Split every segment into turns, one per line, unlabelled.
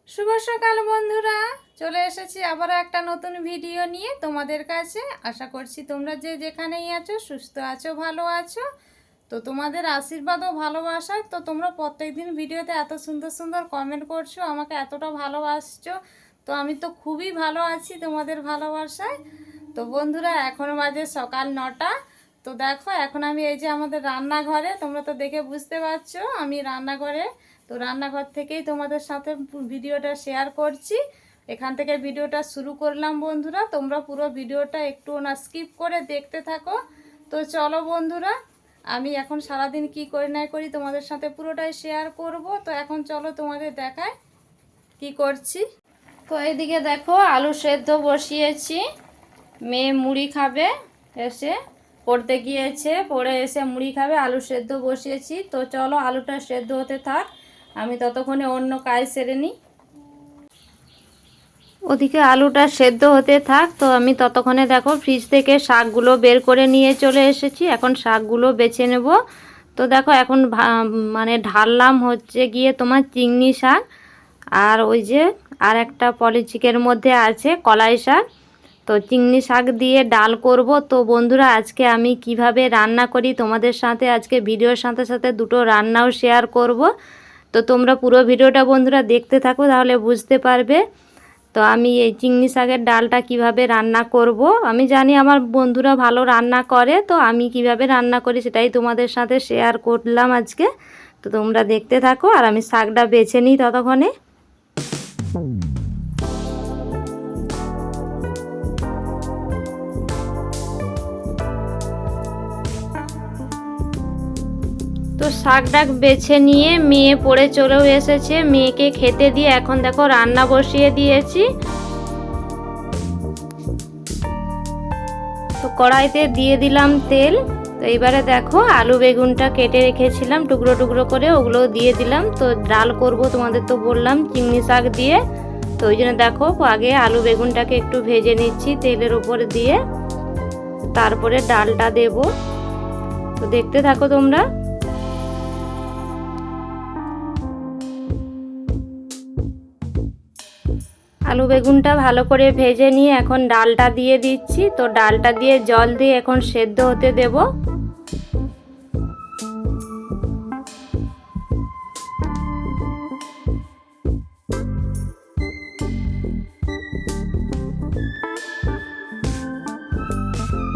শুভ সকাল বন্ধুরা, চলে এসেছি আবারও একটা নতুন ভিডিও নিয়ে তোমাদের কাছে। আশা করছি তোমরা যে যেখানেই আছো সুস্থ আছো, ভালো আছো। তো তোমাদের আশীর্বাদ ও ভালোবাসায় তো তোমরা প্রত্যেকদিন ভিডিওতে এত সুন্দর সুন্দর কমেন্ট করছো, আমাকে এতটা ভালোবাসছো। তো আমি তো খুবই ভালো আছি তোমাদের ভালোবাসায়। তো বন্ধুরা, এখন বাজে সকাল 9টা। তো দেখো, এখন আমি এই যে আমাদের রান্নাঘরে, তোমরা তো দেখে বুঝতে পারছো আমি রান্নাঘরে। তো রান্নাঘর থেকেই তোমাদের সাথে ভিডিওটা শেয়ার করছি। এখান থেকে ভিডিওটা শুরু করলাম বন্ধুরা, তোমরা পুরো ভিডিওটা একটু না স্কিপ করে দেখতে থাকো। তো চলো বন্ধুরা, আমি এখন সারাদিন কি করি না করি তোমাদের সাথে পুরোটাই শেয়ার করব। তো এখন চলো তোমাদের দেখায় কি করছি। তো এইদিকে দেখো, আলু সেদ্ধ বসিয়েছি। মেয়ে মুড়ি খাবে, এসে পড়তে গিয়েছে, পড়ে এসে মুড়ি খাবে, আলু সেদ্ধ বসিয়েছি। তো চলো আলুটা সেদ্ধ হতে থাক, আমি ততক্ষণে অন্য কাজ সেরে নিই। ওদিকে আলুটা সেদ্ধ হতে থাক, তো আমি ততক্ষণে দেখো ফ্রিজ থেকে শাকগুলো বের করে নিয়ে চলে এসেছি। এখন শাকগুলো বেছে নেব। তো দেখো এখন মানে ঢাললাম হচ্ছে গিয়ে তোমার চিংড়ি শাক, আর ওই যে আর একটা পলিচিকের মধ্যে আছে কলাই শাক। তো চিংড়ি শাক দিয়ে ডাল করব। তো বন্ধুরা, আজকে আমি কিভাবে রান্না করি তোমাদের সাথে আজকে ভিডিওর সাথে সাথে দুটো রান্নাও শেয়ার করব। তো তোমরা পুরো ভিডিওটা বন্ধুরা দেখতে থাকো, তাহলে বুঝতে পারবে। তো আমি এই চিংড়ি শাকের ডালটা কিভাবে রান্না করব, আমি জানি আমার বন্ধুরা ভালো রান্না করে, তো আমি কিভাবে রান্না করি সেটাই তোমাদের সাথে শেয়ার করলাম আজকে। তো তোমরা দেখতে থাকো, আর আমি শাকটা বেছে নিই ততক্ষণে। তো শাকটা বেছে নিয়ে মেয়ে পড়ে চলেও এসেছে, মেয়েকে খেতে দিয়ে এখন দেখো রান্না বসিয়ে দিয়েছি। তো কড়াইতে দিয়ে দিলাম তেল। তো এবারে দেখো আলু বেগুনটা কেটে রেখেছিলাম টুকরো টুকরো করে, ওগুলো দিয়ে দিলাম। তো ডাল করব তোমাদের তো বললাম চিংড়ি শাক দিয়ে। তো ওই জন্য দেখো আগে আলু বেগুনটাকে একটু ভেজে নিচ্ছি তেলের উপরে দিয়ে, তারপরে ডালটা দেব। তো দেখতে থাকো তোমরা। আলু বেগুনটা ভালো করে ভেজে নিয়ে এখন ডালটা দিয়ে দিচ্ছি। তো ডালটা দিয়ে জল দিয়ে এখন সেদ্ধ হতে দেব।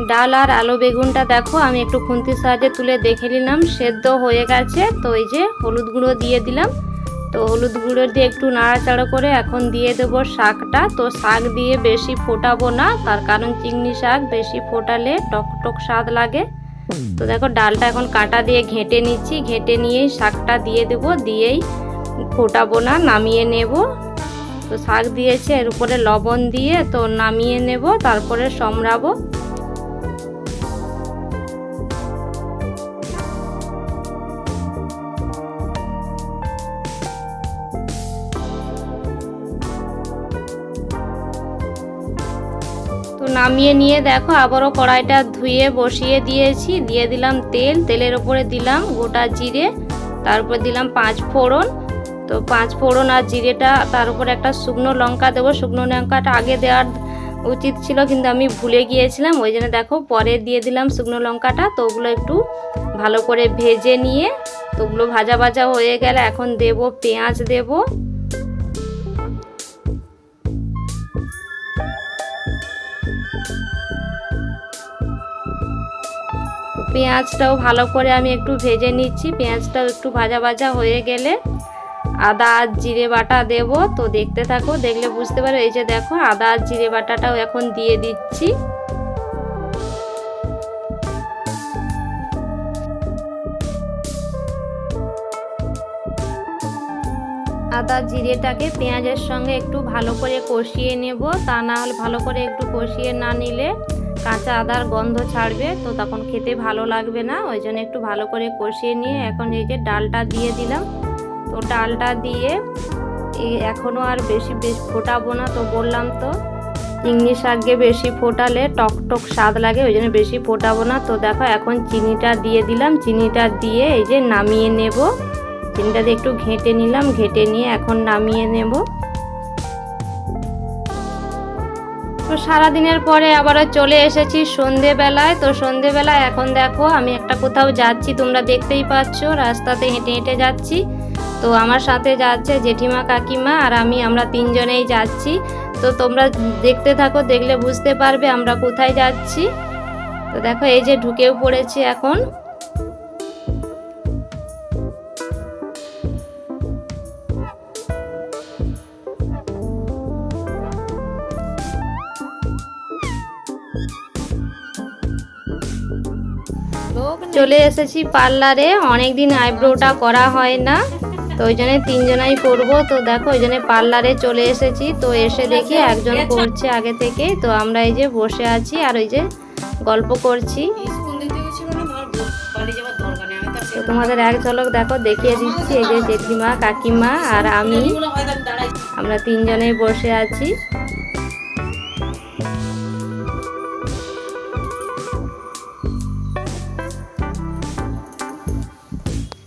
ডাল আর আলু বেগুনটা দেখো আমি একটু খুন্তির সাহায্যে তুলে দেখে নিলাম সেদ্ধ হয়ে গেছে। তো এই যে হলুদ গুঁড়ো দিয়ে দিলাম। তো হলুদ গুঁড়ো দিয়ে একটু নাড়াচাড়া করে এখন দিয়ে দেব শাকটা। তো শাক দিয়ে বেশি ফোটাবো না, তার কারণ চিংড়ি শাক বেশি ফোটালে টক টক স্বাদ লাগে। তো দেখো ডালটা এখন কাঁটা দিয়ে ঘেঁটে নিচ্ছি, ঘেঁটে নিয়েই শাকটা দিয়ে দেব, দিয়েই ফোটাবো না, নামিয়ে নেব। তো শাক দিয়েছে, এর উপরে লবণ দিয়ে তো নামিয়ে নেব, তারপরে সম্রাবো। তো নামিয়ে নিয়ে দেখো আবারও কড়াইটা ধুয়ে বসিয়ে দিয়েছি, দিয়ে দিলাম তেল, তেলের উপরে দিলাম গোটা জিরে, তারপর দিলাম 5 ফোড়ন। তো 5 ফোড়ন আর জিরেটা, তার উপরে একটা শুকনো লঙ্কা দেবো। শুকনো লঙ্কাটা আগে দেওয়ার উচিত ছিল, কিন্তু আমি ভুলে গিয়েছিলাম, ওই জন্য দেখো পরে দিয়ে দিলাম শুকনো লঙ্কাটা। তো ওগুলো একটু ভালো করে ভেজে নিয়ে, তো ওগুলো ভাজা ভাজা হয়ে গেলে এখন দেব পেঁয়াজ দেব। পেঁয়াজটাও ভালো করে আমি একটু ভেজে নিচ্ছি। পেঁয়াজটাও একটু ভাজা ভাজা হয়ে গেলে আদা আর জিরে বাটা দেব। তো দেখতে থাকো, দেখলে বুঝতে পারো। এই যে দেখো আদা আর জিরে বাটাটাও এখন দিয়ে দিচ্ছি। আদা জিরেটাকে পেঁয়াজের সঙ্গে একটু ভালো করে কষিয়ে নেব, তা না হলে ভালো করে একটু কষিয়ে না নিলে কাঁচা আদার গন্ধ ছাড়বে, তো তখন খেতে ভালো লাগবে না। ওই জন্য একটু ভালো করে কষিয়ে নিয়ে এখন এই যে ডালটা দিয়ে দিলাম। তো ডালটা দিয়ে এখনও আর বেশি ফোটাবো না। তো বললাম তো চিংড়ি শাকে বেশি ফোটালে টক টক স্বাদ লাগে, ওই জন্য বেশি ফোটাবো না। তো দেখো এখন চিনিটা দিয়ে দিলাম, চিনিটা দিয়ে এই যে নামিয়ে নেব। চিনিটা দিয়ে একটু ঘেঁটে নিলাম, ঘেঁটে নিয়ে এখন নামিয়ে নেব। তো সারাদিনের পরে আবারও চলে এসেছি সন্ধেবেলায়। তো সন্ধেবেলায় এখন দেখো আমি একটা কোথাও যাচ্ছি, তোমরা দেখতেই পাচ্ছ রাস্তাতে হেঁটে হেঁটে যাচ্ছি। তো আমার সাথে যাচ্ছে জেঠিমা, কাকিমা আর আমরা তিনজনেই যাচ্ছি। তো তোমরা দেখতে থাকো, দেখলে বুঝতে পারবে আমরা কোথায় যাচ্ছি। তো দেখো এই যে ঢুকেও পড়েছি এখন। চলে এসেছি পার্লারে, অনেকদিন আইব্রোটা করা হয় না, তো ওই জন্য তিনজনাই করবো। তো দেখো ওই জন্য পার্লারে চলে এসেছি। তো এসে দেখি একজন করছে আগে থেকে, তো আমরা এই যে বসে আছি আর ওই যে গল্প করছি। তো তোমাদের এক ঝলক দেখো দেখিয়ে দিচ্ছি, এই যে জেঠিমা, কাকিমা আর আমরা তিনজনেই বসে আছি।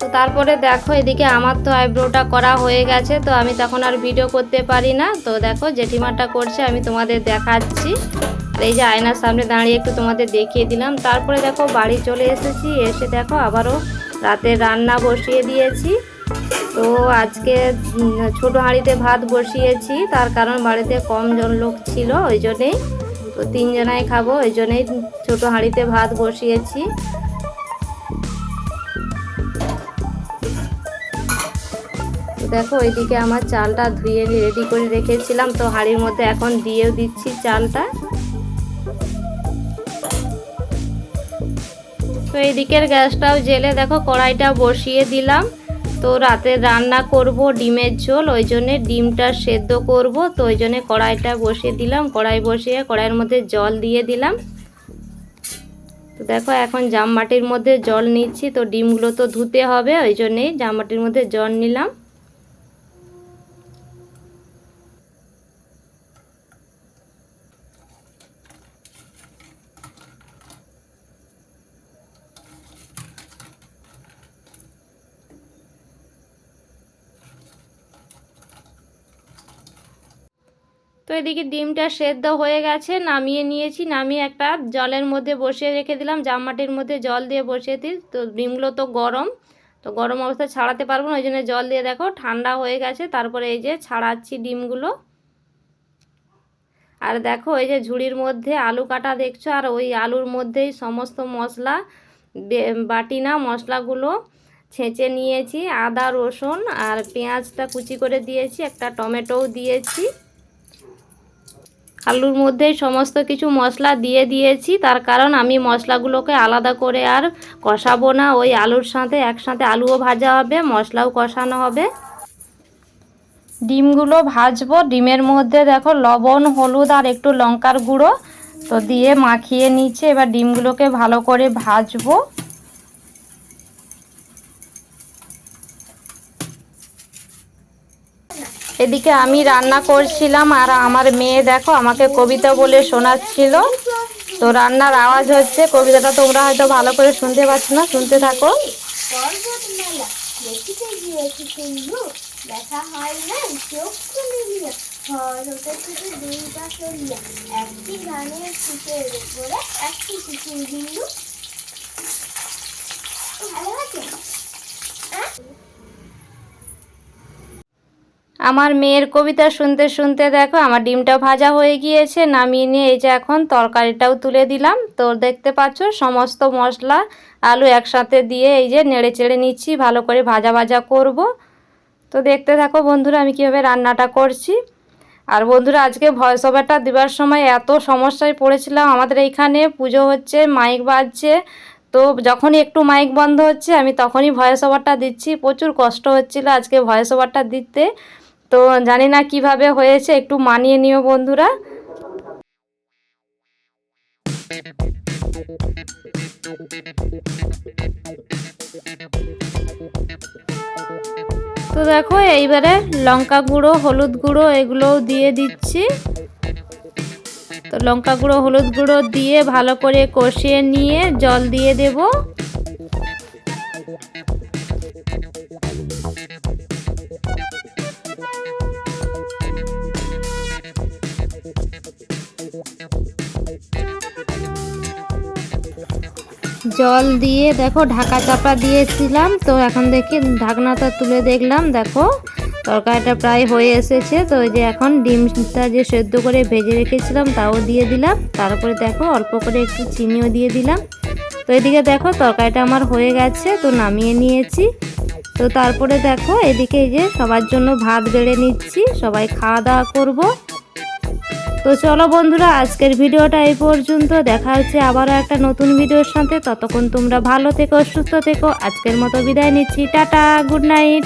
তো তারপরে দেখো এদিকে আমার তো আইব্রোটা করা হয়ে গেছে, তো আমি তখন আর ভিডিও করতে পারি না। তো দেখো জেঠিমাটা করছে, আমি তোমাদের দেখাচ্ছি। আর এই যে আয়নার সামনে দাঁড়িয়ে একটু তোমাদের দেখিয়ে দিলাম। তারপরে দেখো বাড়ি চলে এসেছি, এসে দেখো আবারও রাতের রান্না বসিয়ে দিয়েছি। তো আজকে ছোটো হাঁড়িতে ভাত বসিয়েছি, তার কারণ বাড়িতে কম লোক ছিল ওই জন্যেই, তো তিনজনাই খাবো ওই জন্যেই ছোটো হাঁড়িতে ভাত বসিয়েছি। দেখো ওইদিকে আমার চালটা ধুয়ে রেডি করে রেখেছিলাম, তো হাঁড়ির মধ্যে এখন দিয়েও দিচ্ছি চালটা। তো এইদিকের গ্যাসটাও জেলে দেখো কড়াইটা বসিয়ে দিলাম। তো রাতে রান্না করব ডিমের ঝোল, ওই জন্যে ডিমটা সেদ্ধ করব, তো ওই জন্যে কড়াইটা বসিয়ে দিলাম। কড়াই বসিয়ে কড়াইয়ের মধ্যে জল দিয়ে দিলাম। তো দেখো এখন জামবাটির মধ্যে জল নিচ্ছি, তো ডিমগুলো তো ধুতে হবে ওই জন্যেই জামবাটির মধ্যে জল নিলাম। তো এদিকে ডিমটা সেদ্ধ হয়ে গেছে, নামিয়ে নিয়েছি। নামিয়ে একটা জলের মধ্যে বসিয়ে রেখে দিলাম, জামবাটির মধ্যে জল দিয়ে বসিয়ে দিই। তো ডিমগুলো তো গরম, তো গরম অবস্থায় ছাড়াতে পারবো না, ওই জন্য জল দিয়ে দেখো ঠান্ডা হয়ে গেছে। তারপরে এই যে ছাড়াচ্ছি ডিমগুলো। আর দেখো এই যে ঝুড়ির মধ্যে আলু কাটা দেখছো, আর ওই আলুর মধ্যেই সমস্ত মশলা, বাটি না মশলাগুলো ছেঁচে নিয়েছি। আদা, রসুন আর পেঁয়াজটা কুচি করে দিয়েছি, একটা টমেটোও দিয়েছি। আলুর মধ্যেই সমস্ত কিছু মশলা দিয়ে দিয়েছি, তার কারণ আমি মশলাগুলোকে আলাদা করে আর কষাবো না, ওই আলুর সাথে একসাথে আলুও ভাজা হবে, মশলাও কষানো হবে। ডিমগুলো ভাজবো, ডিমের মধ্যে দেখো লবণ, হলুদ আর একটু লঙ্কার গুঁড়ো তো দিয়ে মাখিয়ে নিচ্ছে। এবার ডিমগুলোকে ভালো করে ভাজবো। এদিকে আমি রান্না করছিলাম আর আমার মেয়ে দেখো আমাকে কবিতা বলে শোনাচ্ছিল। তো রান্নার আওয়াজ হচ্ছে, কবিতাটা তোমরা হয়তো ভালো করে শুনতে পাচ্ছ না, শুনতে থাকো। দেখা হয় না চক্ষু মিলিয়া, হরতে থেকে দুইটা চলিয়া, একটি গানের সুখের উপরে একটি শিশুর বিন্দু। ভালো আছে। আমার মেয়ের কবিতা শুনতে শুনতে দেখো আমার ডিমটা ভাজা হয়ে গিয়েছে, নামিয়ে নিয়ে এই যে এখন তরকারিটাও তুলে দিলাম। তো দেখতে পাচ্ছ সমস্ত মশলা আলু একসাথে দিয়ে এই যে নেড়ে চেড়ে নিচ্ছি, ভালো করে ভাজা ভাজা করব। তো দেখতে থাকো বন্ধুরা আমি কীভাবে রান্নাটা করছি। আর বন্ধুরা আজকে ভয়েস ওভারটা দেওয়ার সময় এত সমস্যায় পড়েছিলাম, আমাদের এইখানে পুজো হচ্ছে, মাইক বাজছে, তো যখনই একটু মাইক বন্ধ হচ্ছে আমি তখনই ভয়েস ওভারটা দিচ্ছি। প্রচুর কষ্ট হচ্ছিল আজকে ভয়েস ওভারটা দিতে, তো জানি না কিভাবে হয়েছে, একটু মানিয়ে নিও বন্ধুরা। তো দেখো এইবারে লঙ্কা গুঁড়ো, হলুদ গুঁড়ো এগুলোও দিয়ে দিচ্ছি। তো লঙ্কা গুঁড়ো, হলুদ গুঁড়ো দিয়ে ভালো করে কষিয়ে নিয়ে জল দিয়ে দেব। জল দিয়ে দেখো ঢাকা চাপা দিয়েছিলাম। তো এখন দেখি ঢাকনাটা তুলে দেখলাম, দেখো তরকারিটা প্রায় হয়ে এসেছে। তো এই যে এখন ডিমটা যে সেদ্ধ করে ভেজে রেখেছিলাম তাও দিয়ে দিলাম, তারপরে দেখো অল্প করে একটু চিনিও দিয়ে দিলাম। তো এদিকে দেখো তরকারিটা আমার হয়ে গেছে, তো নামিয়ে নিয়েছি। তো তারপরে দেখো এদিকে এই যে সবার জন্য ভাত বেড়ে নিচ্ছি, সবাই খাওয়া দাওয়া করবো। তো চলো বন্ধুরা, আজকের ভিডিওটা এই পর্যন্ত। দেখা হচ্ছে আবারও একটা নতুন ভিডিওর সাথে। ততক্ষণ তোমরা ভালো থেকো, সুস্থ থেকো। আজকের মতো বিদায় নিচ্ছি, টাটা, গুড নাইট।